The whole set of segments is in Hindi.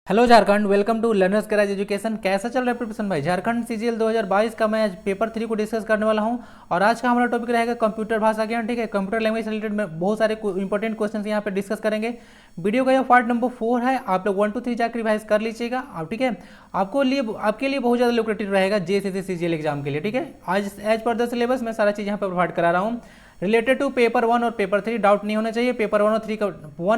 Hello Jharkhand, welcome to learners कराज एजुकेशन। कैसा चल रहा है प्रिपरेशन भाई? झारखंड सीजीएल 2022 का मैं आज पेपर 3 को डिस्कस करने वाला हूं और आज का हमारा टॉपिक रहेगा कंप्यूटर भाषा ज्ञान। ठीक है, कंप्यूटर लैंग्वेज से रिलेटेड में बहुत सारे इंपॉर्टेंट क्वेश्चन यहाँ पे डिस्कस करेंगे। वीडियो का यह पार्ट नंबर 4 है। आप लोग 1 2 3 जाकर रिवाइज कर लीजिएगा। आप ठीक है, आपके लिए बहुत ज़्यादा लुक्रेटिव रहेगा जेएसएससी सीजीएल एग्जाम के लिए। ठीक है, आज एज पर द सिलेबस मैं सारा चीज़ यहाँ पर प्रोवाइड करा रहा हूँ रिलेटेड टू पेपर 1 और पेपर 3। डाउट नहीं होना चाहिए। पेपर 1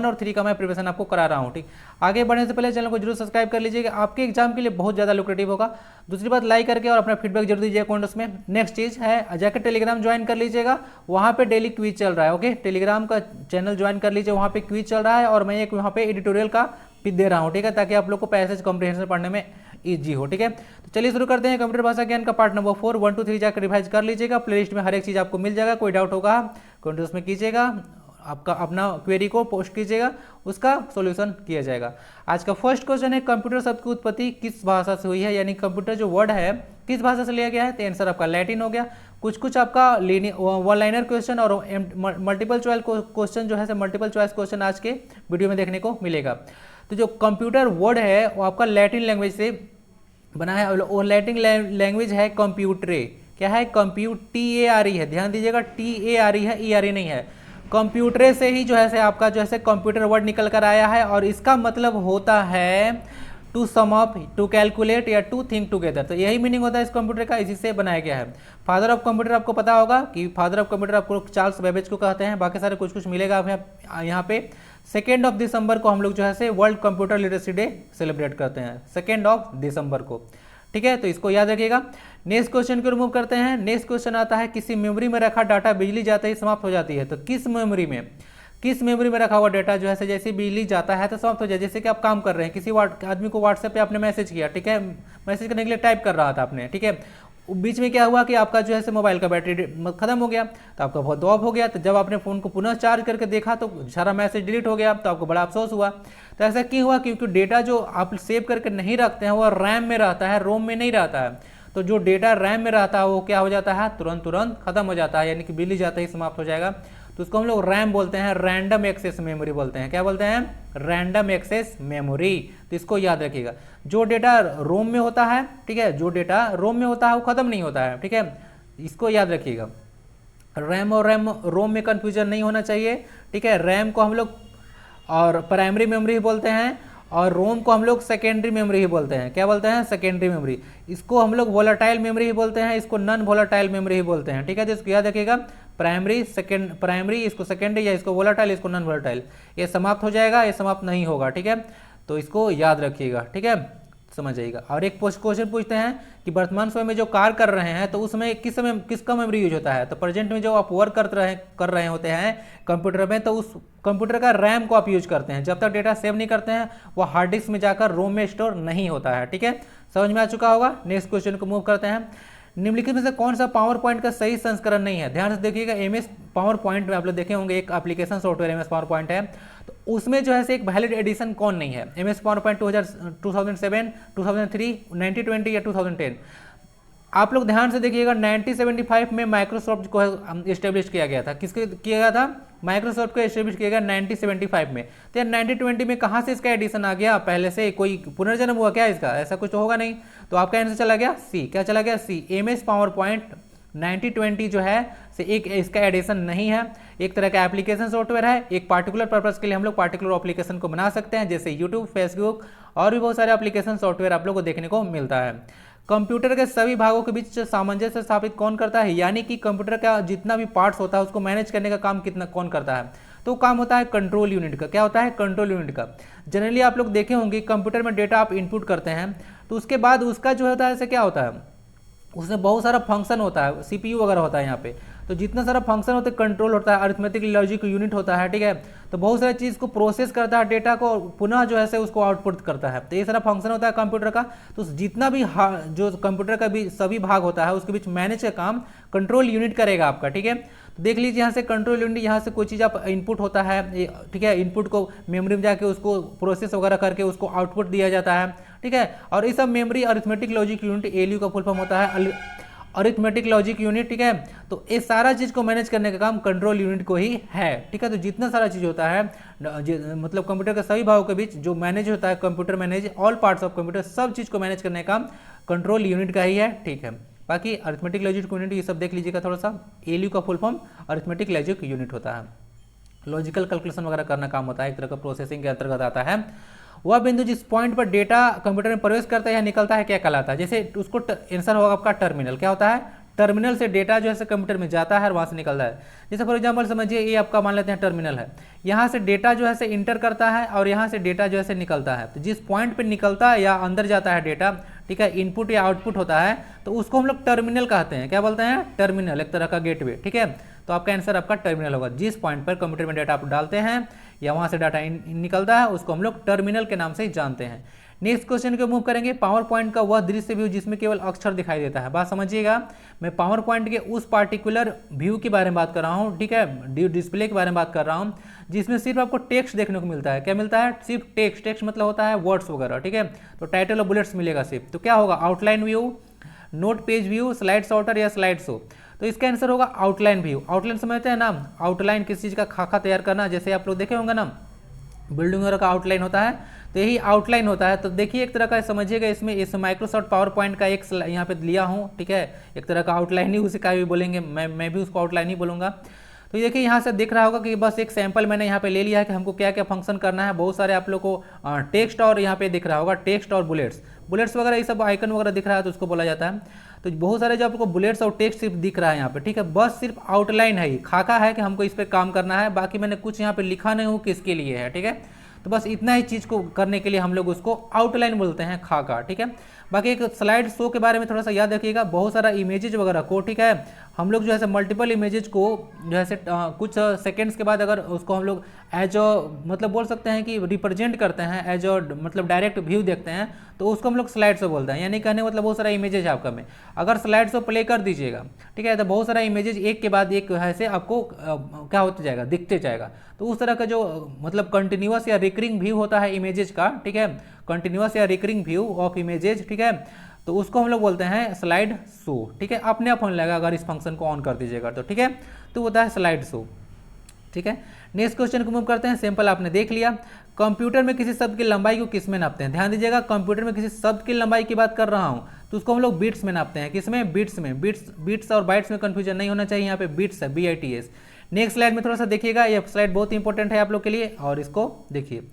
और 3 का मैं प्रिपरेशन आपको करा रहा हूँ। ठीक, आगे बढ़ने से पहले चैनल को जरूर सब्सक्राइब कर लीजिएगा, आपके एग्जाम के लिए बहुत ज़्यादा लुक्रेटिव होगा। दूसरी बात, लाइक करके और अपना फीडबैक जरूर दीजिएगा कमेंट्स में। नेक्स्ट चीज़ है, जाकर टेलीग्राम ज्वाइन कर लीजिएगा, वहाँ पे डेली क्विज चल रहा है। ओके, टेलीग्राम का चैनल ज्वाइन कर लीजिए, वहाँ पे क्विज चल रहा है और मैं एक वहाँ पे एडिटोरियल का भी दे रहा हूँ। ठीक है, ताकि आप लोग को पैसेज कॉम्प्रिहेंशन पढ़ने में ईजी हो। ठीक है, तो चलिए शुरू करते हैं कंप्यूटर भाषा ज्ञान का पार्ट नंबर 4। 1 2 3 जाकर रिवाइज कर लीजिएगा। प्लेलिस्ट में हर एक चीज़ आपको मिल जाएगा। कोई डाउट होगा कमेंट उसमें कीजिएगा, आपका अपना क्वेरी को पोस्ट कीजिएगा, उसका सॉल्यूशन किया जाएगा। आज का फर्स्ट क्वेश्चन है, कंप्यूटर शब्द की उत्पत्ति किस भाषा से हुई है? यानी कंप्यूटर जो वर्ड है किस भाषा से लिया गया है? तो आंसर आपका लैटिन हो गया। कुछ आपका वन लाइनर क्वेश्चन और मल्टीपल चॉइस क्वेश्चन जो है मल्टीपल चॉइस क्वेश्चन आज के वीडियो में देखने को मिलेगा। तो जो कंप्यूटर वर्ड है वो आपका लैटिन लैंग्वेज से बना है और लैटिन लैंग्वेज है कंप्यूटरे। क्या है? TARE है, ध्यान दीजिएगा, TARE है, ERE नहीं है। कंप्यूटरे से ही जो है आपका जो है कंप्यूटर वर्ड निकल कर आया है और इसका मतलब होता है to sum up, to calculate या टू थिंक टुगेदर। तो यही मीनिंग होता है इस कंप्यूटर का, इसी से बनाया गया है। फादर ऑफ कंप्यूटर आपको पता होगा कि फादर ऑफ कंप्यूटर आपको चार्ल्स बेबेज को कहते हैं। बाकी सारे कुछ मिलेगा यहाँ पे। 2 दिसंबर को हम लोग जो है world computer literacy day celebrate करते हैं, 2 दिसंबर को। ठीक है, तो इसको याद रखिएगा। नेक्स्ट क्वेश्चन को रिमूव करते हैं। नेक्स्ट क्वेश्चन आता है, किसी मेमोरी में रखा डाटा बिजली जाते ही समाप्त हो जाती है। तो किस मेमोरी में रखा हुआ डाटा जो है जैसे बिजली जाता है तो समाप्त हो जाए। जैसे कि आप काम कर रहे हैं, किसी आदमी को व्हाट्सएप पे आपने मैसेज किया, ठीक है, मैसेज करने के लिए टाइप कर रहा था आपने, ठीक है, बीच में क्या हुआ कि आपका जो है मोबाइल का बैटरी खत्म हो गया, तो आपका बहुत ऑफ हो गया। तो जब आपने फ़ोन को पुनः चार्ज करके देखा तो सारा मैसेज डिलीट हो गया, तो आपको बड़ा अफसोस हुआ। तो ऐसा क्यों हुआ? क्योंकि डेटा जो आप सेव करके नहीं रखते हैं वो रैम में रहता है, रोम में नहीं रहता है। तो जो डेटा रैम में रहता है वो क्या हो जाता है? तुरंत खत्म हो जाता है, यानी कि बिजली जाते ही समाप्त हो जाएगा। तो उसको हम लोग रैम बोलते हैं, रैंडम एक्सेस मेमोरी बोलते हैं। क्या बोलते हैं? Random access memory. तो इसको याद रखिएगा। जो डेटा रोम में होता है, ठीक है, जो डेटा रोम में होता है वो खत्म नहीं होता है। ठीक है, इसको याद रखिएगा। रैम और रोम में कंफ्यूजन नहीं होना चाहिए। ठीक है, रैम को हम लोग और प्राइमरी मेमोरी ही बोलते हैं और रोम को हम लोग सेकेंडरी मेमोरी ही बोलते हैं। क्या बोलते हैं? Secondary memory. इसको हम लोग वोलाटाइल मेमोरी ही बोलते हैं, इसको नॉन वोलाटाइल मेमोरी ही बोलते हैं। ठीक है, तो इसको याद रखिएगा। प्राइमरी, इसको सेकेंडरी, या इसको वोलाटाइल, इसको नॉन वोलाटाइल। ये समाप्त हो जाएगा, ये समाप्त नहीं होगा। ठीक है, तो इसको याद रखिएगा। ठीक है, समझ जाइएगा। और एक क्वेश्चन पूछते हैं कि वर्तमान समय में जो कार्य कर रहे हैं तो उसमें किसका मेमोरी यूज होता है? तो प्रेजेंट में जो आप वर्क कर रहे होते हैं कंप्यूटर में, तो उस कंप्यूटर का रैम को आप यूज करते हैं। जब तक डेटा सेव नहीं करते हैं वो हार्ड डिस्क में जाकर रोम में स्टोर नहीं होता है। ठीक है, समझ में आ चुका होगा। नेक्स्ट क्वेश्चन को मूव करते हैं। निम्नलिखित में से कौन सा पावर पॉइंट का सही संस्करण नहीं है? ध्यान से देखिएगा। MS पावर पॉइंट में आप लोग देखे होंगे एक application software MS power point है, तो उसमें जो है एक वैलिड एडिशन कौन नहीं है? MS पावर पॉइंट 2007, 2003, 1920 या 2010? आप लोग ध्यान से देखिएगा। 1975 में माइक्रोसॉफ्ट को इस्टेब्लिश किया गया था। किसके किया गया था? माइक्रोसॉफ्ट को इस्टेब्लिश किया गया 1975 में। तो 1920 में कहाँ से इसका एडिशन आ गया? पहले से कोई पुनर्जन्म हुआ क्या इसका? ऐसा कुछ तो होगा नहीं। तो आपका आंसर चला गया सी। क्या चला गया? सी। MS पावर पॉइंट 1920 जो है एक इसका एडिशन नहीं है। एक तरह का एप्लीकेशन सॉफ्टवेयर है। एक पार्टिकुलर पर्पस के लिए हम लोग पार्टिकुलर एप्लीकेशन को बना सकते हैं, जैसे यूट्यूब, फेसबुक और भी बहुत सारे एप्लीकेशन सॉफ्टवेयर आप लोग को देखने को मिलता है। कंप्यूटर के सभी भागों के बीच सामंजस्य स्थापित कौन करता है? यानी कि कंप्यूटर का जितना भी पार्ट्स होता है उसको मैनेज करने का काम कौन करता है? तो काम होता है कंट्रोल यूनिट का। क्या होता है? कंट्रोल यूनिट का। जनरली आप लोग देखे होंगे कंप्यूटर में डेटा आप इनपुट करते हैं तो उसके बाद उसका जो होता है ऐसे क्या होता है, उसमें बहुत सारा फंक्शन होता है, CPU वगैरह होता है यहाँ पे। तो जितना सारा फंक्शन होता है, कंट्रोल होता है, अरिथमेटिक लॉजिक यूनिट होता है। ठीक है, तो बहुत सारी चीज़ को प्रोसेस करता है, डेटा को पुनः जो है उसको आउटपुट करता है। तो ये सारा फंक्शन होता है कंप्यूटर का। तो जितना भी जो कंप्यूटर का भी सभी भाग होता है उसके बीच मैनेज का काम कंट्रोल यूनिट करेगा आपका। ठीक है, तो देख लीजिए यहाँ से कंट्रोल यूनिट, यहाँ से कोई चीज़ आप इनपुट होता है, ठीक है, इनपुट को मेमोरी में जाके उसको प्रोसेस वगैरह करके उसको आउटपुट दिया जाता है। ठीक है, और ये सब memory arithmetic logic unit ALU का फुल फॉर्म होता है। अरिथमेटिक लॉजिक यूनिट, ठीक है। तो इस सारा चीज़ को मैनेज करने का काम कंट्रोल यूनिट को ही है, ठीक है। तो जितना सारा चीज़ होता है मतलब कंप्यूटर के सभी भागों के बीच जो मैनेज होता है, computer manage all parts of computer, सब चीज़ को मैनेज करने का काम कंट्रोल यूनिट का ही है, ठीक है। बाकी अरिथमेटिक लॉजिक यूनिट ये सब देख लीजिएगा थोड़ा सा। एलयू का full form arithmetic logic unit होता है, लॉजिकल कैलकुलेशन वगैरह करना काम होता है, एक तरह का प्रोसेसिंग के अंतर्गत आता है। वह बिंदु जिस पॉइंट पर डेटा कंप्यूटर में प्रवेश करता है या निकलता है क्या कहलाता है? जैसे उसको आंसर होगा आपका टर्मिनल। क्या होता है? टर्मिनल से डेटा जो है कंप्यूटर में जाता है और वहाँ से निकलता है। जैसे फॉर एग्जांपल समझिए ये आपका मान लेते हैं टर्मिनल है, यहाँ से डेटा जो है इंटर करता है और यहाँ से डेटा जो है निकलता है। तो जिस पॉइंट पे निकलता है या अंदर जाता है डेटा, ठीक है, इनपुट या आउटपुट होता है, तो उसको हम लोग टर्मिनल कहते हैं। क्या बोलते हैं? टर्मिनल, एक तरह का गेटवे, ठीक है। तो आपका आंसर आपका टर्मिनल होगा। जिस पॉइंट पर कंप्यूटर में डेटा आप डालते हैं या वहाँ से डाटा निकलता है उसको हम लोग टर्मिनल के नाम से जानते हैं। नेक्स्ट क्वेश्चन को मूव करेंगे। पावर पॉइंट का वह दृश्य व्यू जिसमें केवल अक्षर दिखाई देता है। बात समझिएगा, मैं पावर पॉइंट के उस पार्टिकुलर व्यू के बारे में बात कर रहा हूँ, ठीक है, डिस्प्ले के बारे में बात कर रहा हूँ जिसमें सिर्फ आपको टेक्स्ट देखने को मिलता है। क्या मिलता है? सिर्फ टेक्स्ट। टेक्स्ट मतलब होता है वर्ड्स वगैरह, ठीक है। तो टाइटल और बुलेट्स मिलेगा सिर्फ। तो क्या होगा? Outline view, note page view, slide sorter या स्लाइड शो। तो इसका आंसर होगा आउटलाइन व्यू। आउटलाइन समझते हैं ना, आउटलाइन किसी चीज़ का खाका तैयार करना, जैसे आप लोग देखे होंगे ना बिल्डिंग वगैरह का आउटलाइन होता है, तो यही आउटलाइन होता है। तो देखिए एक तरह का समझिएगा, इसमें इस माइक्रोसॉफ्ट पावर पॉइंट का एक यहाँ पे लिया हूँ, ठीक है, एक तरह का आउटलाइन ही उसे का भी बोलेंगे, मैं भी उसको आउटलाइन ही बोलूँगा। तो देखिए यहाँ से दिख रहा होगा कि बस एक सैंपल मैंने यहाँ पे ले लिया है कि हमको क्या क्या फंक्शन करना है। बहुत सारे आप लोग को टेक्स्ट और यहाँ पे दिख रहा होगा टेक्स्ट और बुलेट्स वगैरह ये सब आइकन वगैरह दिख रहा है, तो उसको बोला जाता है। तो बहुत सारे जो आपको बुलेट्स और टेक्स्ट सिर्फ दिख रहा है यहाँ पे, ठीक है, बस सिर्फ आउटलाइन है, खाका है कि हमको इस पर काम करना है। बाकी मैंने कुछ यहाँ पे लिखा नहीं हूँ किसके लिए है, ठीक है। तो बस इतना ही चीज़ को करने के लिए हम लोग उसको आउटलाइन बोलते हैं, खाका, ठीक है। बाकी एक स्लाइड शो के बारे में थोड़ा सा याद रखिएगा। बहुत सारा इमेजेज वगैरह को, ठीक है, हम लोग जो है मल्टीपल इमेजेज को जो है कुछ सेकेंड्स के बाद अगर उसको हम लोग एज मतलब बोल सकते हैं कि रिप्रेजेंट करते हैं, एज मतलब डायरेक्ट व्यू देखते हैं, तो उसको हम लोग स्लाइड शो बोलते हैं। यानी कहने मतलब बहुत सारा इमेजेज है आपका में, अगर स्लाइड शो प्ले कर दीजिएगा, ठीक है, तो बहुत सारा इमेजेज एक के बाद एक ऐसे आपको क्या होते जाएगा, दिखते जाएगा। तो उस तरह का जो मतलब कंटिन्यूअस या रिकरिंग व्यू होता है इमेजेज का, ठीक है, कंटिन्यूअस या रिकरिंग व्यू ऑफ इमेजेज, ठीक है, तो उसको हम लोग बोलते हैं स्लाइड शो, ठीक है। अपने आप होने लगेगा अगर इस फंक्शन को ऑन कर दीजिएगा तो, ठीक है। तो होता है स्लाइड शो, ठीक है। नेक्स्ट क्वेश्चन को मूव करते हैं। सिंपल आपने देख लिया। कंप्यूटर में किसी शब्द की लंबाई को किस में नापते हैं? ध्यान दीजिएगा, कंप्यूटर में किसी शब्द की लंबाई की बात कर रहा हूँ तो उसको हम लोग बीट्स में नापते हैं। किसमें? बीट्स में। बीट्स और बाइट्स में कंफ्यूजन नहीं होना चाहिए, यहाँ पे बीट्स है, BITS। नेक्स्ट स्लाइड में थोड़ा सा देखिएगा, ये स्लाइड बहुत इंपॉर्टेंट है आप लोग के लिए, और इसको देखिए।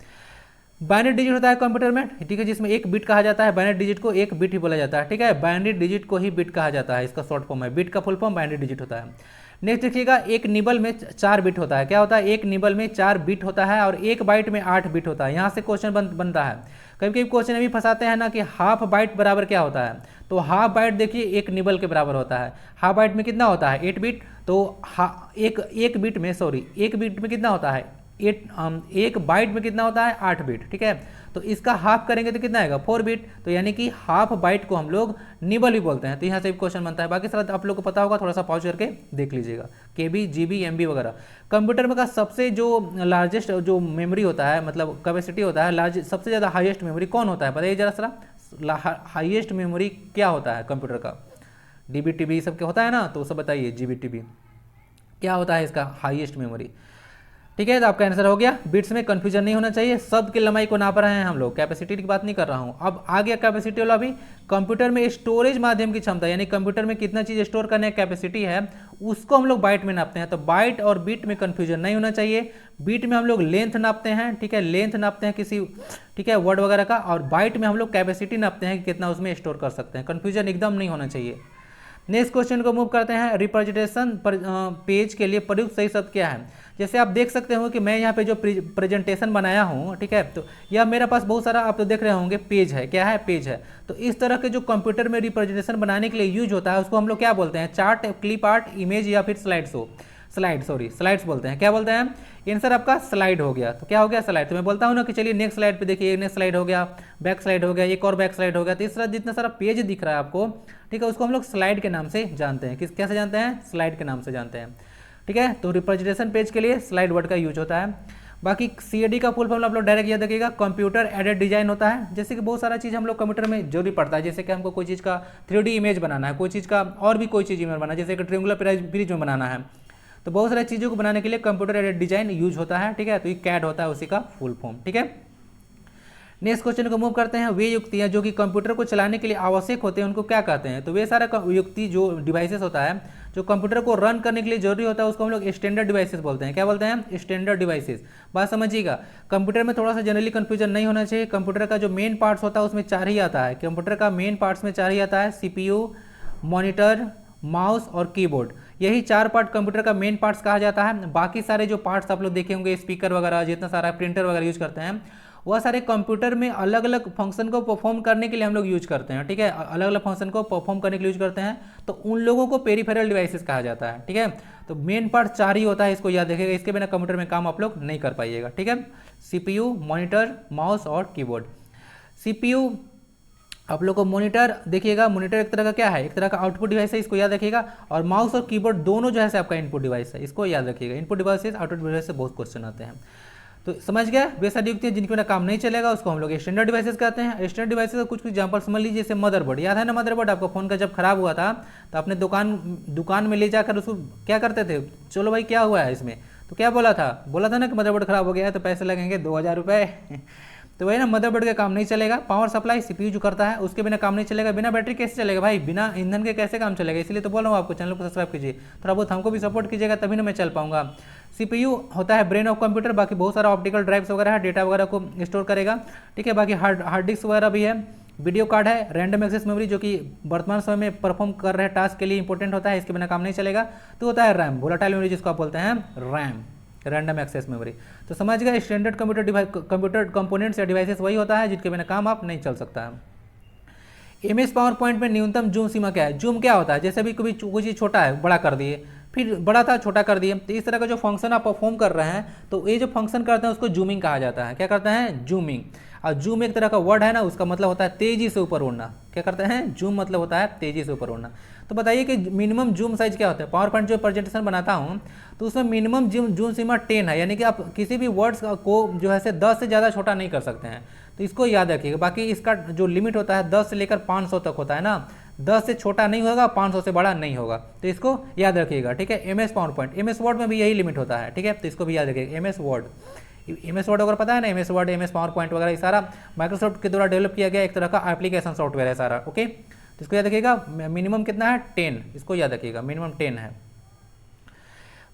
बाइनरी डिजिट होता है कंप्यूटर में, ठीक है, जिसमें एक बिट कहा जाता है। बाइनरी डिजिट को एक बिट ही बोला जाता है, ठीक है। बाइनरी डिजिट को ही बिट कहा जाता है, इसका शॉर्ट फॉर्म है। बिट का फुल फॉर्म बाइनरी डिजिट होता है। नेक्स्ट देखिएगा, एक निबल में 4 बिट होता है। क्या होता है? एक निबल में 4 बिट होता है और एक बाइट में 8 बिट होता है। यहाँ से क्वेश्चन बनता है, कभी कभी क्वेश्चन भी फंसाते हैं ना कि हाफ बाइट बराबर क्या होता है। तो हाफ बाइट देखिए एक निबल के बराबर होता है। हाफ बाइट में कितना होता है? 8 बिट। तो एक बिट में कितना होता है? एक बाइट में कितना होता है? 8 बिट, ठीक है। तो इसका हाफ करेंगे तो कितना आएगा? 4 बिट। तो यानी कि हाफ बाइट को हम लोग निबल भी बोलते हैं। तो यहाँ से भी क्वेश्चन बनता है। बाकी सारा आप लोग को पता होगा, थोड़ा सा पॉज करके देख लीजिएगा। KB, GB, MB वगैरह। कंप्यूटर में का सबसे जो लार्जेस्ट जो मेमोरी होता है, मतलब कैपेसिटी होता है, सबसे ज़्यादा हाईएस्ट मेमोरी कौन होता है? बताइए जरा सा, हाईएस्ट मेमोरी क्या होता है कंप्यूटर का? DB, TB सब क्या होता है ना, तो सब बताइए। GB, TB क्या होता है इसका हाईएस्ट मेमोरी? ठीक है, तो आपका आंसर हो गया। बिट्स में कंफ्यूजन नहीं होना चाहिए। शब्द की लंबाई को नाप रहे हैं हम लोग, कैपेसिटी की बात नहीं कर रहा हूँ। अब आ गया कैपेसिटी वाला भी। कंप्यूटर में स्टोरेज माध्यम की क्षमता, यानी कंप्यूटर में कितना चीज़ स्टोर करने की कैपेसिटी है, उसको हम लोग बाइट में नापते हैं। तो बाइट और बिट में कंफ्यूजन नहीं होना चाहिए। बिट में हम लोग लेंथ नापते हैं, ठीक है, लेंथ नापते हैं किसी, ठीक है, वर्ड वगैरह का, और बाइट में हम लोग कैपेसिटी नापते हैं कि कितना उसमें स्टोर कर सकते हैं। कंफ्यूजन एकदम नहीं होना चाहिए। नेक्स्ट क्वेश्चन को मूव करते हैं। रिप्रेजेंटेशन पेज के लिए प्रयुक्त सही शब्द क्या है? जैसे आप देख सकते हो कि मैं यहाँ पे जो प्रेजेंटेशन बनाया हूँ, ठीक है, तो यह मेरे पास बहुत सारा आप तो देख रहे होंगे पेज है। क्या है? पेज है। तो इस तरह के जो कंप्यूटर में रिप्रेजेंटेशन बनाने के लिए यूज होता है उसको हम लोग क्या बोलते हैं? चार्ट, क्लिप आर्ट, इमेज या फिर स्लाइड्स बोलते हैं। क्या बोलते हैं? आंसर आपका स्लाइड हो गया। तो क्या हो गया? स्लाइड। तो मैं बोलता हूँ ना कि चलिए नेक्स्ट स्लाइड पे देखिए, नेक्स्ट स्लाइड हो गया, बैक स्लाइड हो गया, एक और बैक स्लाइड हो गया। तो इस तरह जितना सारा पेज दिख रहा है आपको, ठीक है, उसको हम लोग स्लाइड के नाम से जानते हैं। कैसे जानते हैं? स्लाइड के नाम से जानते हैं, ठीक है। तो रिप्रेजेंटेशन पेज के लिए स्लाइड वर्ड का यूज होता है। बाकी CAD का फुल फॉर्म आप लोग डायरेक्ट याद रखिएगा, कंप्यूटर एडेड डिजाइन होता है। जैसे कि बहुत सारा चीज़ हम लोग कंप्यूटर में जरूरी पड़ता है, जैसे कि हमको कोई चीज़ का 3D इमेज बनाना है, कोई चीज़ का और भी कोई चीज़ इमेज बनाना है, जैसे कि ट्रिंगुलर ब्रिज में बनाना है, तो बहुत सारी चीज़ों को बनाने के लिए कंप्यूटर एडेड डिजाइन यूज होता है, ठीक है। तो ये CAD होता है उसी का फुल फॉर्म, ठीक है। नेक्स्ट क्वेश्चन को मूव करते हैं। वे युक्तियाँ जो कि कंप्यूटर को चलाने के लिए आवश्यक होते हैं उनको क्या कहते हैं? तो वे सारा युक्ति जो डिवाइसेस होता है जो कंप्यूटर को रन करने के लिए जरूरी होता है उसको हम लोग स्टैंडर्ड डिवाइसेस बोलते हैं। क्या बोलते हैं? Standard devices. बात समझिएगा, कंप्यूटर में थोड़ा सा जनरली कंफ्यूजन नहीं होना चाहिए। कंप्यूटर का जो मेन पार्ट्स होता है उसमें 4 ही आता है। कंप्यूटर का मेन पार्ट्स में 4 ही आता है, CPU, मॉनिटर, माउस और कीबोर्ड। यही 4 पार्ट कंप्यूटर का मेन पार्ट्स कहा जाता है। बाकी सारे जो पार्ट्स आप लोग देखे होंगे, स्पीकर वगैरह, जितना सारा प्रिंटर वगैरह यूज करते हैं, वह सारे कंप्यूटर में अलग अलग फंक्शन को परफॉर्म करने के लिए हम लोग यूज करते हैं, ठीक है। अलग अलग फंक्शन को परफॉर्म करने के लिए यूज करते हैं, तो उन लोगों को पेरिफेरल डिवाइसेस कहा जाता है, ठीक है। तो मेन पार्ट 4 ही होता है, इसको याद रखिएगा। इसके बिना कंप्यूटर में काम आप लोग नहीं कर पाइएगा, ठीक है। CPU, मॉनिटर, माउस और कीबोर्ड। CPU आप लोग को मॉनिटर देखिएगा, मॉनिटर एक तरह का क्या है, एक तरह का आउटपुट डिवाइस है, इसको याद रखिएगा। और माउस और कीबोर्ड दोनों जो है आपका इनपुट डिवाइस है, इसको याद रखिएगा। इनपुट डिवाइसेस आउटपुट डिवाइस से बहुत क्वेश्चन आते हैं, तो समझ गया। वे सारी युक्तियाँ जिनके बिना काम नहीं चलेगा उसको हम लोग स्टैंडर्ड डिवाइसेस कहते हैं। स्टैंडर्ड डिवाइसेस का कुछ एग्जांपल समझ लीजिए, जैसे मदरबोर्ड। याद है ना, मदरबोर्ड आपका फोन का जब खराब हुआ था तो अपने दुकान में ले जाकर उसको क्या करते थे, चलो भाई क्या हुआ है इसमें, तो क्या बोला था ना कि मदरबोर्ड खराब हो गया है तो पैसे लगेंगे 2000 रुपये। तो वही ना, मदरबोर्ड का काम नहीं चलेगा। पावर सप्लाई CPU जो करता है उसके बिना काम नहीं चलेगा। बिना बैटरी कैसे चलेगा भाई, बिना ईंधन के कैसे काम चलेगा? इसलिए तो बोल रहा हूँ आपको, चैनल को सब्सक्राइब कीजिए, थोड़ा बहुत हमको भी सपोर्ट कीजिएगा, तभी ना मैं चल पाऊंगा। CPU होता है ब्रेन ऑफ कंप्यूटर। बाकी बहुत सारा ऑप्टिकल ड्राइव्स वगैरह है, डेटा वगैरह को स्टोर करेगा, ठीक है। बाकी हार्ड डिस्क वगैरह भी है। वीडियो कार्ड है, रैंडम एक्सेस मेमोरी जो कि वर्तमान समय में परफॉर्म कर रहे टास्क के लिए इंपॉर्टेंट होता है, इसके बिना काम नहीं चलेगा। तो होता है रैम, वोलेटाइल मेमोरी जिसको आप बोलते हैं रैम, रैंडम एक्सेस मेमोरी। तो समझ गए, स्टैंडर्ड कंप्यूटर कंपोनेंट्स या डिवाइसेस वही होता है जिनके बिना काम आप नहीं चल सकता है। MS पावर पॉइंट में न्यूनतम जूम सीमा क्या है? जूम क्या होता है? जैसे अभी कोई चीज़ छोटा है बड़ा कर दिए, फिर बड़ा था छोटा कर दिए, तो इस तरह का जो फंक्शन आप परफॉर्म कर रहे हैं, तो ये जो फंक्शन करते हैं उसको जूमिंग कहा जाता है। क्या करते हैं? जूमिंग। और जूम एक तरह का वर्ड है ना, उसका मतलब होता है तेजी से ऊपर उड़ना। क्या करते हैं? जूम मतलब होता है तेजी से ऊपर उड़ना। तो बताइए कि मिनिमम जूम साइज क्या होता है? पावर पॉइंट जो प्रेजेंटेशन बनाता हूँ तो उसमें मिनिमम जूम सीमा 10 है, यानी कि आप किसी भी वर्ड्स को जो है 10 से ज़्यादा छोटा नहीं कर सकते हैं, तो इसको याद रखिएगा। बाकी इसका जो लिमिट होता है 10 से लेकर 500 तक होता है ना, 10 से छोटा नहीं होगा, 500 से बड़ा नहीं होगा, तो इसको याद रखिएगा, ठीक है। MS power point, MS word में भी यही लिमिट होता है, ठीक है, तो इसको भी याद रखिएगा। MS वर्ड अगर पता है ना, MS word, MS power point वगैरह ये सारा माइक्रोसॉफ्ट के द्वारा डेवलप किया गया एक तरह का एप्लीकेशन सॉफ्टवेयर है सारा, ओके। तो इसको याद रखिएगा। मिनिमम कितना है? 10, इसको याद रखिएगा, मिनिमम 10 है।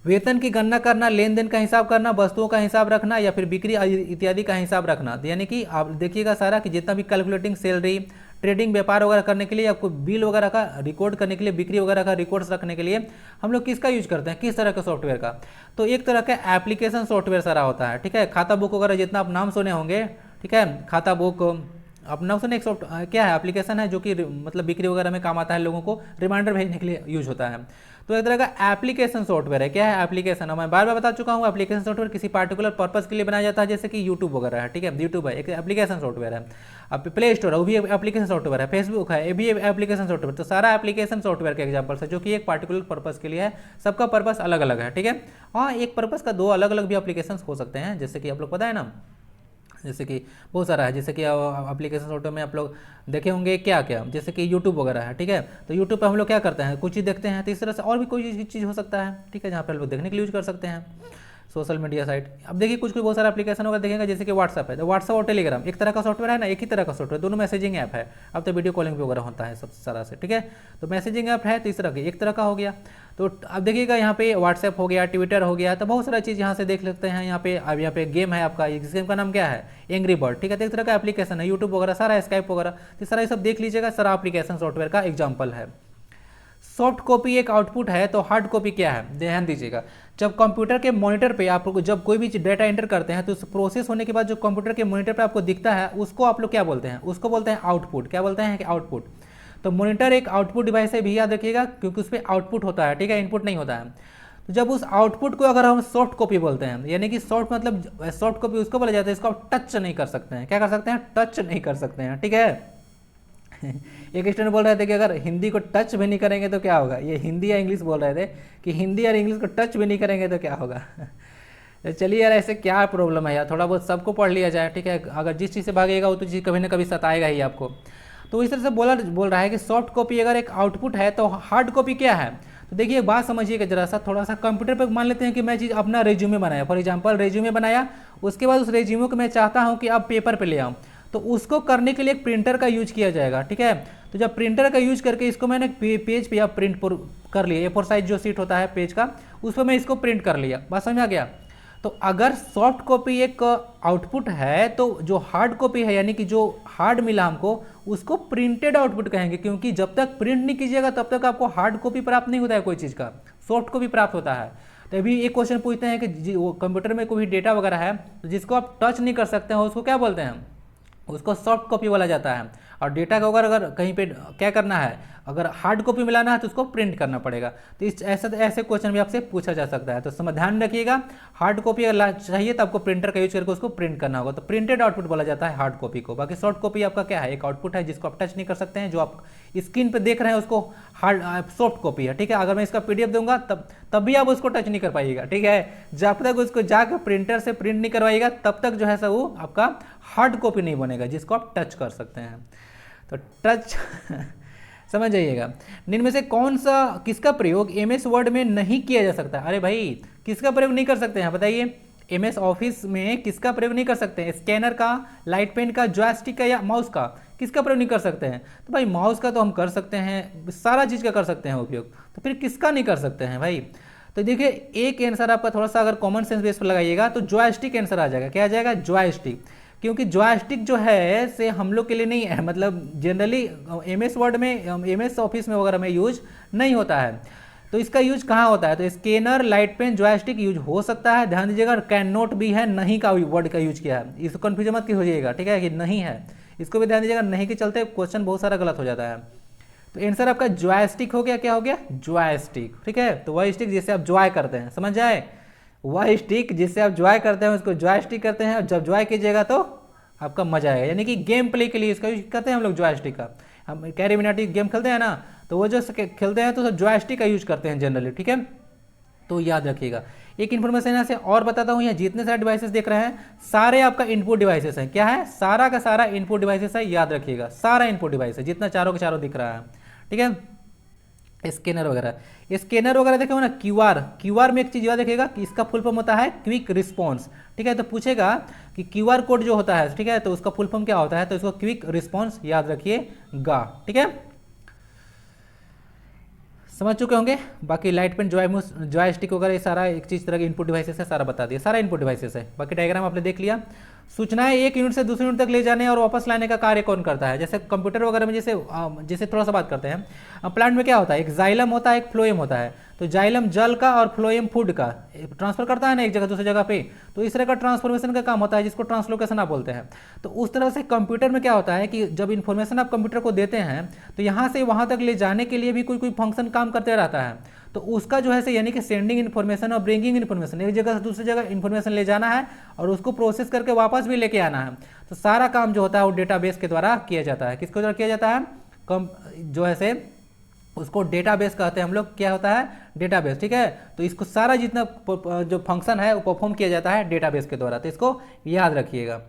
वेतन की गणना करना, लेन देन का हिसाब करना, वस्तुओं का हिसाब रखना या फिर बिक्री इत्यादि का हिसाब रखना, यानी कि आप देखिएगा सारा कि जितना भी कैलकुलेटिंग, सैलरी, ट्रेडिंग, व्यापार वगैरह करने के लिए, आपको बिल वगैरह का रिकॉर्ड करने के लिए, बिक्री वगैरह का रिकॉर्ड्स रखने के लिए हम लोग किसका यूज करते हैं, किस तरह के सॉफ्टवेयर का? तो एक तरह का एप्लीकेशन सॉफ्टवेयर सारा होता है, ठीक है। खाता बुक वगैरह जितना आप नाम सुने होंगे, ठीक है, खाता बुक अपना उसने एक क्या है, एप्लीकेशन है जो कि मतलब बिक्री वगैरह में काम आता है, लोगों को रिमाइंडर भेजने के लिए यूज होता है। तो एक तरह का एप्लीकेशन सॉफ्टवेयर है। क्या है? एप्लीकेशन। मैं बार बार बता चुका हूँ, एप्लीकेशन सॉफ्टवेयर किसी पार्टिकुलर पर्पस के लिए बनाया जाता है, जैसे कि यूट्यूब वगैरह है, ठीक है। यूट्यूब है एक एप्लीकेशन सॉफ्टवेयर है। अब प्ले स्टोर है, वो भी एप्लीकेशन सॉफ्टवेयर है। फेसबुक है, ये भी एप्लीकेशन सॉफ्टवेयर। तो सारा एप्लीकेशन सॉफ्टवेयर के एग्जाम्पल्स है जो कि एक पार्टिकुलर पर्पस के लिए है। सबका पर्पस अलग अलग है, ठीक है। हाँ, एक पर्पस का 2 अलग अलग भी एप्लीकेशन हो सकते हैं, जैसे कि आप लोग पता है ना, जैसे कि बहुत सारा है, जैसे कि एप्लीकेशन सॉफ्टवेयर में आप लोग देखे होंगे क्या क्या, जैसे कि यूट्यूब वगैरह है, ठीक है। तो यूट्यूब पे हम लोग क्या करते हैं, कुछ चीज़ देखते हैं, तो इस तरह से और भी कोई चीज़ हो सकता है, ठीक है, जहाँ पर लोग देखने के लिए यूज कर सकते हैं। सोशल मीडिया साइट, अब देखिए कुछ बहुत सारा एप्लीकेशन होगा देखेंगे, जैसे कि व्हाट्सअप है, तो व्हाट्सअप और टेलीग्राम एक तरह का सॉफ्टवेयर है ना, एक ही तरह का सॉफ्टवेयर, दोनों मैसेजिंग ऐप है। अब तो वीडियो कॉलिंग वगैरह होता है सब सारा से, ठीक है। तो मैसेजिंग ऐप है, तो इस तरह की एक तरह का हो गया। तो अब देखिएगा यहाँ पे व्हाट्सएप हो गया, ट्विटर हो गया, तो बहुत सारा चीज़ यहाँ से देख लेते हैं। यहाँ पे अब यहाँ पे गेम है आपका, इस गेम का नाम क्या है, एंग्री बर्ड, ठीक है। तो एक तरह का एप्लीकेशन है, यूट्यूब वगैरह सारा, स्काइप वगैरह, तो सारा ये सब देख लीजिएगा, सारा एप्लीकेशन सॉफ्टवेयर का एग्जाम्पल है। सॉफ्ट कॉपी एक आउटपुट है, तो हार्ड कॉपी क्या है, ध्यान दीजिएगा। जब कंप्यूटर के मॉनिटर पे आप लोग जब कोई भी डेटा एंटर करते हैं, तो उस प्रोसेस होने के बाद जो कंप्यूटर के मॉनिटर पे आपको दिखता है, उसको आप लोग क्या बोलते हैं, उसको बोलते हैं आउटपुट। क्या बोलते हैं कि आउटपुट। तो मॉनिटर एक आउटपुट डिवाइस है, भी याद रखिएगा, क्योंकि उस पर आउटपुट होता है, ठीक है, इनपुट नहीं होता है। तो जब उस आउटपुट को अगर हम सॉफ्ट कॉपी बोलते हैं, यानी कि सॉफ्ट मतलब सॉफ्ट कॉपी उसको बोला जाता है, इसको आप टच नहीं कर सकते हैं। क्या कर सकते हैं? टच नहीं कर सकते हैं, ठीक है। एक स्टूडेंट बोल रहे थे कि अगर हिंदी को टच भी नहीं करेंगे तो क्या होगा, ये हिंदी या इंग्लिश बोल रहे थे कि हिंदी और इंग्लिश को टच भी नहीं करेंगे तो क्या होगा। चलिए यार, ऐसे क्या प्रॉब्लम है यार, थोड़ा बहुत सबको पढ़ लिया जाए, ठीक है। अगर जिस चीज़ से भागेगा वो तो चीज़ कभी ना कभी सताएगा ही आपको। तो इस तरह से बोल रहा है कि सॉफ्ट कॉपी अगर एक आउटपुट है तो हार्ड कॉपी क्या है। तो देखिए एक बात समझिएगा जरा सा, थोड़ा सा कंप्यूटर पे मान लेते हैं कि मैं चीज़ अपना रेज्यूमे बनाया, फॉर एग्जांपल रेज्यूमे बनाया, उसके बाद उस रेज्यूमे को मैं चाहता हूँ कि अब पेपर पे ले आऊँ, तो उसको करने के लिए एक प्रिंटर का यूज किया जाएगा, ठीक है। तो जब प्रिंटर का यूज करके इसको मैंने पेज पे या प्रिंट कर लिया, A4 साइज जो सीट होता है पेज का, उस पर मैं इसको प्रिंट कर लिया, बात समझ आ गया। तो अगर सॉफ्ट कॉपी एक आउटपुट है तो जो हार्ड कॉपी है यानी कि जो हार्ड मिला हमको, उसको प्रिंटेड आउटपुट कहेंगे, क्योंकि जब तक प्रिंट नहीं कीजिएगा तब तक आपको हार्ड कॉपी प्राप्त नहीं होता है कोई चीज़ का, सॉफ्ट कॉपी प्राप्त होता है। तो अभी एक क्वेश्चन पूछते हैं कि वो कंप्यूटर में कोई डेटा वगैरह है तो जिसको आप टच नहीं कर सकते हैं उसको क्या बोलते हैं, उसको सॉफ्ट कॉपी बोला जाता है। और डेटा को अगर कहीं पे क्या करना है, अगर हार्ड कॉपी मिलाना है तो उसको प्रिंट करना पड़ेगा। तो इस ऐसे क्वेश्चन भी आपसे पूछा जा सकता है, तो ध्यान रखिएगा, हार्ड कॉपी अगर चाहिए तो आपको प्रिंटर का यूज करके उसको प्रिंट करना होगा, तो प्रिंटेड आउटपुट बोला जाता है हार्ड कॉपी को। बाकी सॉफ्ट कॉपी आपका क्या है, एक आउटपुट है जिसको आप टच नहीं कर सकते हैं, जो आप स्क्रीन पर देख रहे हैं उसको हार्ड सॉफ्ट कॉपी है, ठीक है। अगर मैं इसका PDF दूंगा तब भी आप उसको टच नहीं कर पाइएगा, ठीक है। जब तक उसको जाकर प्रिंटर से प्रिंट नहीं करवाइएगा तब तक जो है सो वो आपका हार्ड कॉपी नहीं बनेगा जिसको आप टच कर सकते हैं। तो टच समझ जाइएगा। निम्न में से कौन सा किसका प्रयोग MS वर्ड में नहीं किया जा सकता। अरे भाई किसका प्रयोग नहीं कर सकते हैं बताइए, MS ऑफिस में किसका प्रयोग नहीं कर सकते हैं, स्कैनर का, लाइट पेन का, जॉयस्टिक का या माउस का, किसका प्रयोग नहीं कर सकते हैं। तो भाई माउस का तो हम कर सकते हैं, सारा चीज़ का कर सकते हैं उपयोग, तो फिर किसका नहीं कर सकते हैं भाई। तो देखिए एक आंसर आपका थोड़ा सा अगर कॉमन सेंस बेस पर लगाइएगा तो जॉयस्टिक आंसर आ जाएगा। क्या आ जाएगा, जॉयस्टिक, क्योंकि जॉयस्टिक जो है से हम लोग के लिए नहीं है, मतलब जनरली MS वर्ड में, MS ऑफिस में वगैरह में यूज नहीं होता है। तो इसका यूज कहाँ होता है, तो scanner, light pen, joystick use हो सकता है। ध्यान दीजिएगा, कैन नॉट भी है, नहीं का वर्ड का यूज किया है, इसको कन्फ्यूजन मत कीजिएगा, ठीक है, कि नहीं है, इसको भी ध्यान दीजिएगा, नहीं के चलते क्वेश्चन बहुत सारा गलत हो जाता है। तो आंसर आपका जॉयस्टिक हो गया, क्या हो गया, जॉयस्टिक, ठीक है। तो वह स्टिक जिससे आप जॉय करते हैं, समझ जाए, वह स्टिक जिससे आप जॉय करते हैं उसको जॉयस्टिक करते हैं, और जब जॉय कीजिएगा तो आपका मजा आएगा, यानी कि गेम प्ले के लिए इसका यूज करते हैं हम लोग जॉयस्टिक का। हम कैरी मिनाटी गेम खेलते हैं ना, तो वो जो खेलते हैं तो सब जॉयस्टिक का यूज करते हैं जनरली, ठीक है। तो याद रखिएगा। एक इन्फॉर्मेशन यहाँ से और बताता हूँ, यहाँ जितने सारे डिवाइसेस देख रहे हैं सारे आपका इनपुट डिवाइसेस हैं। क्या है, सारा का सारा इनपुट डिवाइसेस है, याद रखिएगा, सारा इनपुट डिवाइस है जितना चारों के चारों दिख रहा है, ठीक है। स्कैनर वगैरह देखो ना, क्यूआर में एक चीज याद रखिएगा कि इसका फुल फॉर्म होता है क्विक रिस्पॉन्स, ठीक है। तो पूछेगा कि QR कोड जो होता है, ठीक है, तो उसका फुल फॉर्म क्या होता है, तो इसको क्विक रिस्पॉन्स याद रखिएगा, ठीक है। समझ चुके होंगे। बाकी लाइट पेन, जॉयस्टिक वगैरह ये सारा एक चीज तरह के इनपुट डिवाइसेस है, सारा बता दिया, सारा इनपुट डिवाइसेस है। बाकी डायग्राम आपने देख लिया। सूचनाएं एक यूनिट से दूसरे यूनिट तक ले जाने और वापस लाने का कार्य कौन करता है, जैसे कंप्यूटर वगैरह में, जैसे थोड़ा सा बात करते हैं, प्लांट में क्या होता है, एक जाइलम होता है, एक फ्लोएम होता है। तो जाइलम जल का और फ्लोएम फूड का ट्रांसफर करता है ना एक जगह दूसरी जगह पे, तो इस तरह का ट्रांसफॉर्मेशन का काम होता है जिसको ट्रांसलोकेशन आप बोलते हैं। तो उस तरह से कंप्यूटर में क्या होता है कि जब इन्फॉर्मेशन आप कंप्यूटर को देते हैं तो यहाँ से वहाँ तक ले जाने के लिए भी कोई फंक्शन काम करते रहता है। तो उसका जो है यानी कि सेंडिंग इन्फॉर्मेशन और ब्रिंगिंग इन्फॉर्मेशन, एक जगह से दूसरी जगह इन्फॉर्मेशन ले जाना है और उसको प्रोसेस करके वापस भी लेके आना है। तो सारा काम जो होता है वो डेटाबेस के द्वारा किया जाता है। किसके द्वारा किया जाता है, जो है उसको डेटाबेस कहते हैं हम लोग, क्या होता है, डेटाबेस, ठीक है। तो इसको सारा जितना जो फंक्शन है वो परफॉर्म किया जाता है डेटाबेस के द्वारा, तो इसको याद रखिएगा।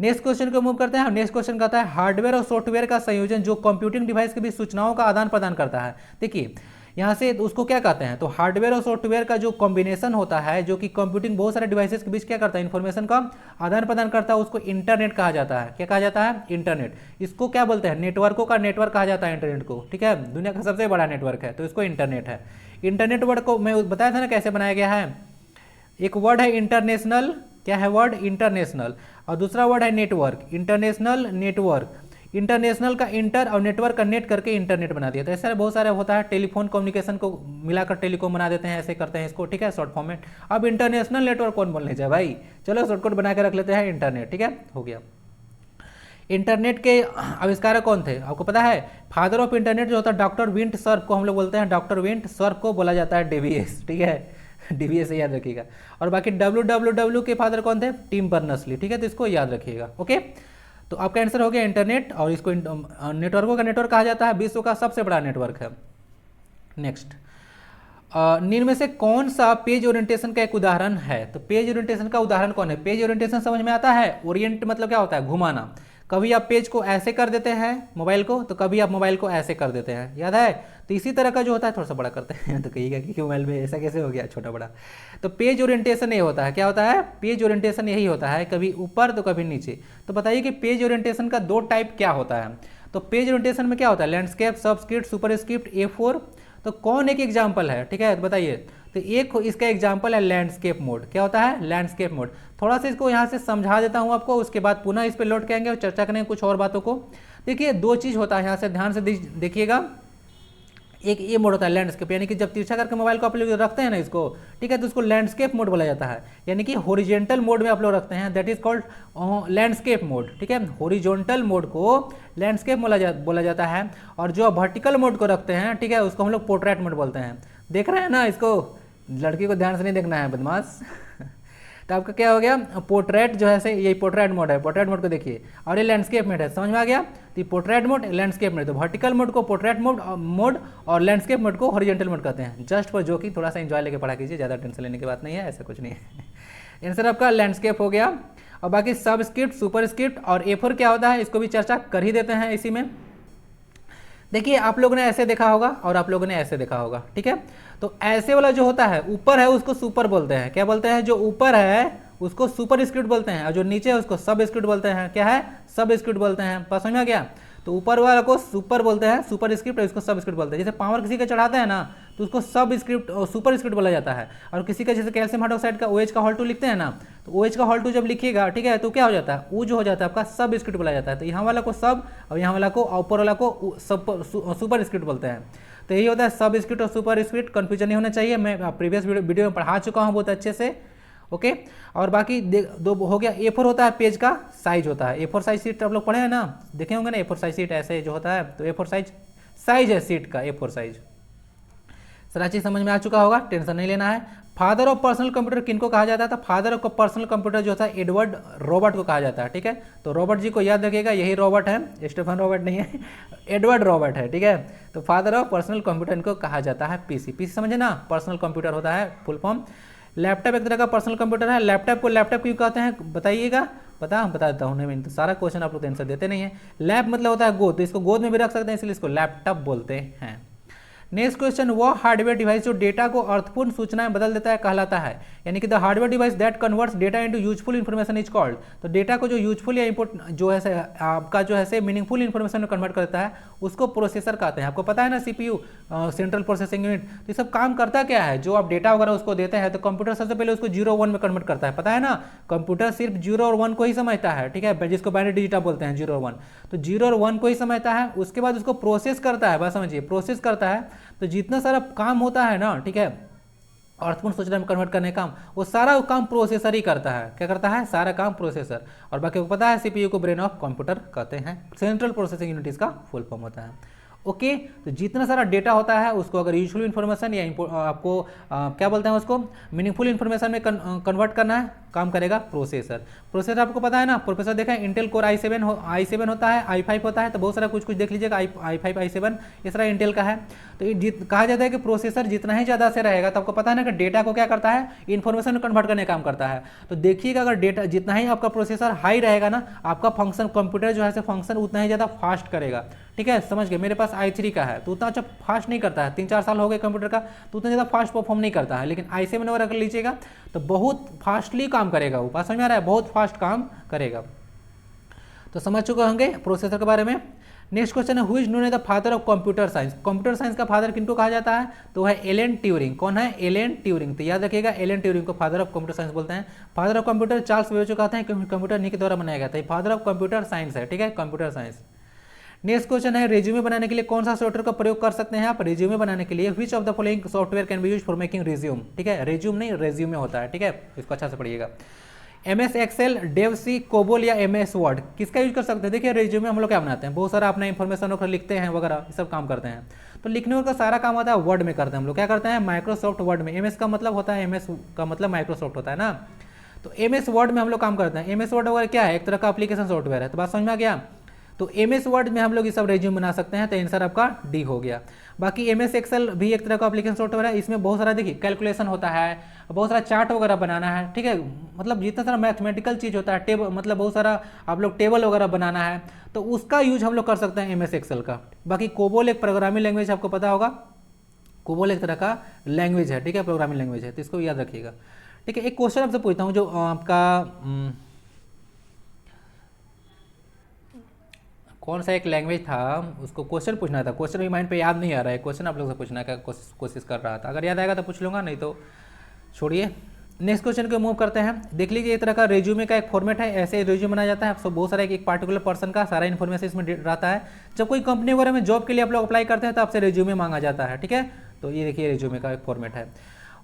नेक्स्ट क्वेश्चन को मूव करते हैं। नेक्स्ट क्वेश्चन कहता है हार्डवेयर और सॉफ्टवेयर का संयोजन जो कंप्यूटिंग डिवाइस के बीच सूचनाओं का आदान प्रदान करता है। देखिए यहाँ से उसको क्या कहते हैं, तो हार्डवेयर और सॉफ्टवेयर का जो कॉम्बिनेशन होता है जो कि कंप्यूटिंग बहुत सारे डिवाइसेस के बीच क्या करता है, इन्फॉर्मेशन का आदान प्रदान करता है, उसको इंटरनेट कहा जाता है। क्या कहा जाता है, इंटरनेट। इसको क्या बोलते हैं, नेटवर्कों का नेटवर्क कहा जाता है इंटरनेट को, ठीक है। दुनिया का सबसे बड़ा नेटवर्क है तो इसको इंटरनेट है। इंटरनेट वर्ड को मैं बताया था ना कैसे बनाया गया है, एक वर्ड है इंटरनेशनल, क्या है वर्ड, इंटरनेशनल, और दूसरा वर्ड है नेटवर्क, इंटरनेशनल नेटवर्क। इंटरनेशनल का इंटर और नेटवर्क का नेट करके इंटरनेट बना दिया। तो ऐसा बहुत सारे होता है, टेलीफोन कम्युनिकेशन को मिलाकर टेलीकॉम बना देते हैं, ऐसे करते हैं इसको, ठीक है, शॉर्ट फॉर्म में। अब इंटरनेशनल नेटवर्क कौन बोलने जाए भाई, चलो शॉर्टकट बना के रख लेते हैं इंटरनेट, ठीक है, हो गया। इंटरनेट के आविष्कारक कौन थे आपको पता है, फादर ऑफ इंटरनेट जो होता है डॉक्टर विंट सर्फ को हम लोग बोलते हैं, डॉक्टर विंट सर्फ को बोला जाता है DVS, ठीक है, DVS याद रखिएगा। और बाकी WWW के फादर कौन थे, टिम बर्नर्स-ली, ठीक है, तो इसको याद रखिएगा, ओके। तो आपका आंसर हो गया इंटरनेट, और इसको नेटवर्कों का नेटवर्क कहा जाता है, विश्व का सबसे बड़ा नेटवर्क है। नेक्स्ट निम्न में से कौन सा पेज ओरिएंटेशन का एक उदाहरण है? तो पेज ओरिएंटेशन का उदाहरण कौन है? पेज ओरिएंटेशन समझ में आता है? ओरिएंट मतलब क्या होता है? घुमाना। कभी आप पेज को ऐसे कर देते हैं मोबाइल को, तो कभी आप मोबाइल को ऐसे कर देते हैं, याद है? तो इसी तरह का जो होता है, थोड़ा सा बड़ा करते हैं तो कहिएगा कि मोबाइल में ऐसा कैसे हो गया छोटा बड़ा। तो पेज ओरिएंटेशन ये होता है, क्या होता है? पेज ओरिएंटेशन यही होता है, कभी ऊपर तो कभी नीचे। तो बताइए कि पेज ओरिएंटेशन का दो टाइप क्या होता है? तो पेज ओरिएंटेशन में क्या होता है? Landscape, subscript, superscript, A4। तो कौन एक एग्जाम्पल है? ठीक है, तो बताइए। तो एक इसका एग्जाम्पल है लैंडस्केप मोड। क्या होता है? Landscape mode. थोड़ा सा इसको यहाँ से समझा देता हूँ आपको, उसके बाद पुनः इस पर लौट के आएंगे और चर्चा करेंगे कुछ और बातों को। देखिए, दो चीज़ होता है, यहाँ से ध्यान से देखिएगा। एक ये मोड होता है लैंडस्केप, यानी कि जब तिरछा करके मोबाइल को आप लोग रखते हैं ना इसको, ठीक है, तो उसको लैंडस्केप मोड बोला जाता है, यानी कि हॉरिजॉन्टल मोड में आप लोग रखते हैं, that is called landscape mode. ठीक है, हॉरिजॉन्टल मोड को लैंडस्केप बोला जाता है, और जो वर्टिकल मोड को रखते हैं, ठीक है, उसको हम लोग पोर्ट्रेट मोड बोलते हैं। देख रहे हैं ना इसको? लड़की को ध्यान से नहीं देखना है बदमाश तो आपका क्या हो गया? पोर्ट्रेट जो है से यही पोर्ट्रेट मोड है, पोर्ट्रेट मोड को देखिए, और ये लैंडस्केप मोड है। समझ में आ गया? तो पोर्ट्रेट मोड, लैंडस्केप मोड। तो वर्टिकल मोड को पोर्ट्रेट मोड और लैंडस्केप मोड को हॉरिजॉन्टल मोड कहते हैं। जस्ट फॉर जोकिंग, थोड़ा सा एंजॉय लेके पढ़ा कीजिए, ज़्यादा टेंशन लेने की बात नहीं है, ऐसा कुछ नहीं है आंसर आपका लैंडस्केप हो गया। और बाकी सबस्क्रिप्ट, सुपरस्क्रिप्ट और A4 क्या होता है, इसको भी चर्चा कर ही देते हैं इसी में। देखिए, आप लोगों ने ऐसे देखा होगा और आप लोगों ने ऐसे देखा होगा, ठीक है। तो ऐसे वाला जो होता है ऊपर है उसको सुपर बोलते हैं। क्या बोलते हैं? जो ऊपर है उसको सुपर स्क्रिप्ट बोलते हैं, और जो नीचे है उसको सब स्क्रिप्ट बोलते हैं। क्या है? सब स्क्रिप्ट बोलते हैं। पास समझ में आ गया? तो ऊपर वाला को सुपर बोलते हैं, सुपर स्क्रिप्ट, इसको सब स्क्रिप्ट बोलते हैं। जैसे पावर किसी का चढ़ाते हैं ना, तो उसको सब स्क्रिप्ट और सुपर स्क्रिप्ट बोला जाता है। और किसी का जैसे कैल्शियम हाइड्रोक्साइड का OH का हॉल 2 लिखते हैं ना, तो OH का हॉल 2 जब लिखिएगा, ठीक है, तो क्या हो जाता है? वो जो हो जाता है आपका सब स्क्रिप्ट बोला जाता है। तो यहाँ वाला को सब और यहाँ वाला को, ऊपर वाला को सुपर स्क्रिप्ट बोलते हैं। तो यही होता है सब स्क्रिप्ट और सुपर स्क्रिप्ट। कन्फ्यूजन नहीं होना चाहिए, मैं प्रीवियस वीडियो में पढ़ा चुका हूँ बहुत अच्छे से। ओके, और बाकी दो हो गया। A4 होता है पेज का साइज होता है। A4 साइज सीट आप लोग पढ़े हैं ना, देखे होंगे ना A4 साइज सीट ऐसे जो होता है। तो A4 साइज है सीट का, A4 साइज। सारा चीज समझ में आ चुका होगा, टेंशन नहीं लेना है। फादर ऑफ पर्सनल कंप्यूटर किनको कहा जाता था? फादर ऑफ पर्सनल कंप्यूटर जो था एडवर्ड रॉबर्ट को कहा जाता है, ठीक है। तो रॉबर्ट जी को याद रखिएगा, यही रॉबर्ट है, स्टीफन रॉबर्ट नहीं है एडवर्ड रॉबर्ट है, ठीक है। तो फादर ऑफ पर्सनल कंप्यूटर इनको कहा जाता है पीसी समझे ना, पर्सनल कंप्यूटर होता है फुल फॉर्म। लैपटॉप एक तरह का पर्सनल कंप्यूटर है। लैपटॉप को लैपटॉप क्यों कहते हैं बताइएगा? बता देता हूँ, नहीं तो सारा क्वेश्चन आप लोग आंसर देते नहीं है। लैप मतलब होता है गोद, तो इसको गोद में भी रख सकते हैं, इसलिए इसको लैपटॉप बोलते हैं। नेक्स्ट क्वेश्चन, वो हार्डवेयर डिवाइस जो डेटा को अर्थपूर्ण सूचनाएं बदल देता है कहलाता है, यानी कि the hardware device that converts data into useful information is called. तो डेटा को जो यूजफुल या जो है आपका जो है मीनिंगफुल इन्फॉर्मेशन में कन्वर्ट करता है उसको प्रोसेसर कहते हैं। आपको पता है ना, CPU सेंट्रल प्रोसेसिंग यूनिट। तो ये सब काम करता क्या है? जो आप डेटा वगैरह उसको देते हैं, तो कंप्यूटर सबसे पहले उसको 0-1 में कन्वर्ट करता है, पता है ना। कंप्यूटर सिर्फ 0 और 1 को ही समझता है, ठीक है, जिसको बाइनरी डिजिट बोलते हैं 0 और 1। तो 0 और 1 को ही समझता है, उसके बाद उसको प्रोसेस करता है, बस समझिए प्रोसेस करता है। तो जितना सारा काम होता है ना, ठीक है, अर्थपूर्ण सूचना में कन्वर्ट करने का काम, वो सारा काम प्रोसेसर ही करता है। क्या करता है? सारा काम प्रोसेसर। और बाकी को पता है CPU को ब्रेन ऑफ कंप्यूटर कहते हैं, सेंट्रल प्रोसेसिंग यूनिट इसका फुल फॉर्म होता है। ओके, तो जितना सारा डेटा होता है उसको अगर यूजफुल इन्फॉर्मेशन या आपको क्या बोलते हैं उसको मीनिंगफुल इन्फॉर्मेशन में कन्वर्ट करना है, काम करेगा प्रोसेसर। प्रोसेसर आपको पता है ना, प्रोसेसर देखा है इंटेल कोर i7 होता है, i5 होता है, तो बहुत सारा कुछ देख लीजिएगा, i5 i7 इस तरह इंटेल का है। तो कहा जाता है कि प्रोसेसर जितना ही ज़्यादा से रहेगा, तो आपको पता है ना कि डेटा को क्या करता है? इन्फॉर्मेशन में कन्वर्ट करने का काम करता है। तो देखिएगा, अगर डेटा जितना ही आपका प्रोसेसर हाई रहेगा ना, आपका फंक्शन कंप्यूटर जो है फंक्शन उतना ही ज़्यादा फास्ट करेगा, ठीक है, समझ गए। मेरे पास i3 का है, तो उतना अच्छा फास्ट नहीं करता है, 3-4 साल हो गए कंप्यूटर का, तो उतना ज़्यादा फास्ट परफॉर्म नहीं करता है। लेकिन i7 वगैरह कर लीजिएगा तो बहुत फास्टली काम करेगा, वो बात समझ में आ रहा है, बहुत फास्ट काम करेगा। तो समझ चुके होंगे प्रोसेसर के बारे में। नेक्स्ट क्वेश्चन है, who is known as the father of computer science. Computer science का फादर किनको कहा जाता है? तो है एलन ट्यूरिंग। कौन है? Alan Turing. तो याद रखिएगा, एलन ट्यूरिंग को फादर ऑफ कंप्यूटर साइंस बोलते हैं। Father of computer Charles Babbage कहते हैं, क्योंकि कंप्यूटर इन्हीं के द्वारा बनाया गया था। फादर ऑफ कंप्यूटर साइंस है, ठीक है, कंप्यूटर साइंस। नेक्स्ट क्वेश्चन है, रेज्यूमे बनाने के लिए कौन सा सॉफ्टवेयर का प्रयोग कर सकते हैं आप? रेज्यूमे बनाने के लिए which of the following software can be use for making resume, ठीक है, रेज्यूम नहीं रेज्यूमे होता है, ठीक है, इसको अच्छा से पढ़िएगा। MS Excel, dev C, COBOL या MS वर्ड, किसका यूज कर सकते हैं? देखिए, रेज्यूमे हम लोग क्या बनाते हैं, बहुत सारा अपना इन्फॉर्मेशन वगैरह लिखते हैं वगैरह, ये सब काम करते हैं। तो लिखने का सारा काम होता है वर्ड में करते हैं हम लोग। क्या करते हैं? माइक्रोसॉफ्ट वर्ड में। MS का मतलब होता है, MS का मतलब माइक्रोसॉफ्ट होता है ना, तो MS वर्ड में हम लोग काम करते हैं। MS वर्ड वगैरह क्या है? एक तरह का एप्लीकेशन सॉफ्टवेयर है। तो बात समझ में आ गया। तो MS वर्ड में हम लोग ये सब रेज्यूम बना सकते हैं, तो आंसर आपका डी हो गया। बाकी MS एक्सेल भी एक तरह का एप्लीकेशन सॉफ्टवेयर है, इसमें बहुत सारा देखिए कैलकुलेशन होता है, बहुत सारा चार्ट वगैरह बनाना है, ठीक है, मतलब जितना सारा मैथमेटिकल चीज़ होता है, टेबल मतलब बहुत सारा आप लोग टेबल वगैरह बनाना है, तो उसका यूज हम लोग कर सकते हैं MS एक्सेल का। बाकी कोबोल एक प्रोग्रामिंग लैंग्वेज आपको पता होगा, कोबोल एक तरह का लैंग्वेज है, ठीक है, प्रोग्रामिंग लैंग्वेज है, तो इसको याद रखिएगा। ठीक है, एक क्वेश्चन आपसे पूछता हूँ जो आपका कौन सा एक लैंग्वेज था, उसको क्वेश्चन पूछना था, क्वेश्चन भी माइंड पे याद नहीं आ रहा है, क्वेश्चन आप लोग से पूछना का कोशिश कर रहा था, अगर याद आएगा तो पूछ लूँगा, नहीं तो छोड़िए। नेक्स्ट क्वेश्चन को मूव करते हैं। देख लीजिए, एक तरह का रेज्यूमे का एक फॉर्मेट है, ऐसे रेज्यूमे बनाया जाता है, बहुत सारा एक पार्टिकुलर पर्सन का सारा इन्फॉर्मेशन इसमें रहता है। जब कोई कंपनी वगैरह में जॉब के लिए आप लोग अप्लाई करते हैं तो आपसे रेज्यूमे मांगा जाता है, ठीक है, तो ये देखिए रेज्यूमे का एक फॉर्मेट है।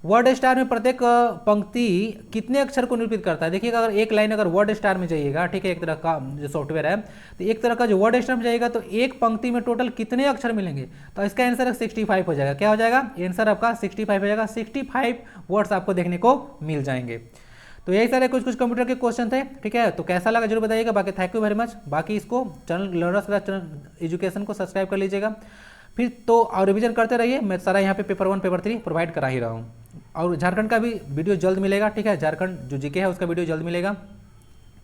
वर्ड स्टार में प्रत्येक पंक्ति कितने अक्षर को निरूपित करता है। देखिएगा, अगर एक लाइन अगर वर्ड स्टार में जाइएगा, ठीक है, एक तरह का जो सॉफ्टवेयर है, तो एक तरह का जो वर्ड स्टार में जाएगा तो एक पंक्ति में टोटल कितने अक्षर मिलेंगे, तो इसका आंसर 65 हो जाएगा। क्या हो जाएगा, आंसर आपका 65 हो जाएगा, 65 वर्ड्स आपको देखने को मिल जाएंगे। तो यही सारे कुछ कंप्यूटर के क्वेश्चन थे, ठीक है, तो कैसा लगा जरूर बताइएगा। बाकी थैंक यू वेरी मच। बाकी इसको चैनल लर्नर्स क्लास एजुकेशन को सब्सक्राइब कर लीजिएगा फिर तो, और रिवीजन करते रहिए। मैं सारा यहाँ पे पेपर 1 पेपर 3 प्रोवाइड करा ही रहा हूँ, और झारखंड का भी वीडियो जल्द मिलेगा, ठीक है, झारखंड जो जीके है उसका वीडियो जल्द मिलेगा,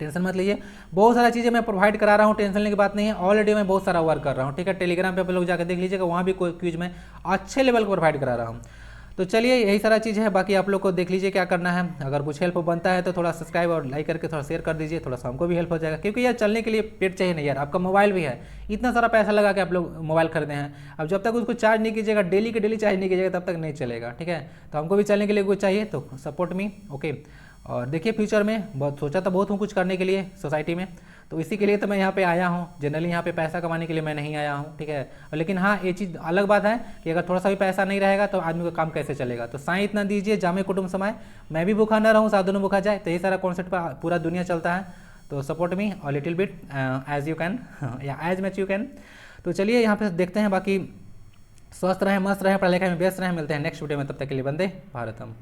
टेंशन मत लीजिए। बहुत सारा चीज़ें मैं प्रोवाइड करा रहा हूँ, टेंशन लेने की बात नहीं है, ऑलरेडी मैं बहुत सारा वर्क कर रहा हूँ, ठीक है। टेलीग्राम पे आप लोग जाकर देख लीजिएगा, वहाँ भी कोई क्विज में अच्छे लेवल को प्रोवाइड करा रहा हूँ। तो चलिए, यही सारा चीज़ है, बाकी आप लोग को देख लीजिए क्या करना है। अगर कुछ हेल्प बनता है तो थोड़ा सब्सक्राइब और लाइक करके थोड़ा शेयर कर दीजिए, थोड़ा सा हमको भी हेल्प हो जाएगा, क्योंकि यार चलने के लिए पेट चाहिए नहीं यार। आपका मोबाइल भी है, इतना सारा पैसा लगा के आप लोग मोबाइल खरीदे हैं, अब जब तक उसको चार्ज नहीं कीजिएगा, डेली के डेली चार्ज नहीं कीजिएगा, तब तक नहीं चलेगा, ठीक है। तो हमको भी चलने के लिए कुछ चाहिए, तो सपोर्ट मी, ओके। और देखिए, फ्यूचर में बहुत सोचा था, बहुत हूँ कुछ करने के लिए सोसाइटी में, तो इसी के लिए तो मैं यहाँ पे आया हूँ। जनरली यहाँ पे पैसा कमाने के लिए मैं नहीं आया हूँ, ठीक है। लेकिन हाँ, ये चीज़ अलग बात है कि अगर थोड़ा सा भी पैसा नहीं रहेगा तो आदमी का काम कैसे चलेगा। तो साईं इतना दीजिए, जामे कुटुंब समाए, मैं भी भूखा न रहूँ, साधु न भूखा जाए, तो यही सारा कॉन्सेप्ट पर पूरा दुनिया चलता है। तो सपोर्ट मी और little bit as you can, या एज मच यू कैन। तो चलिए यहाँ पे देखते हैं, बाकी स्वस्थ रहें, मस्त रहें, पढ़ाई लिखाई में व्यस्त रहें। मिलते हैं नेक्स्ट वीडियो में, तब तक के लिए वंदे भारतम।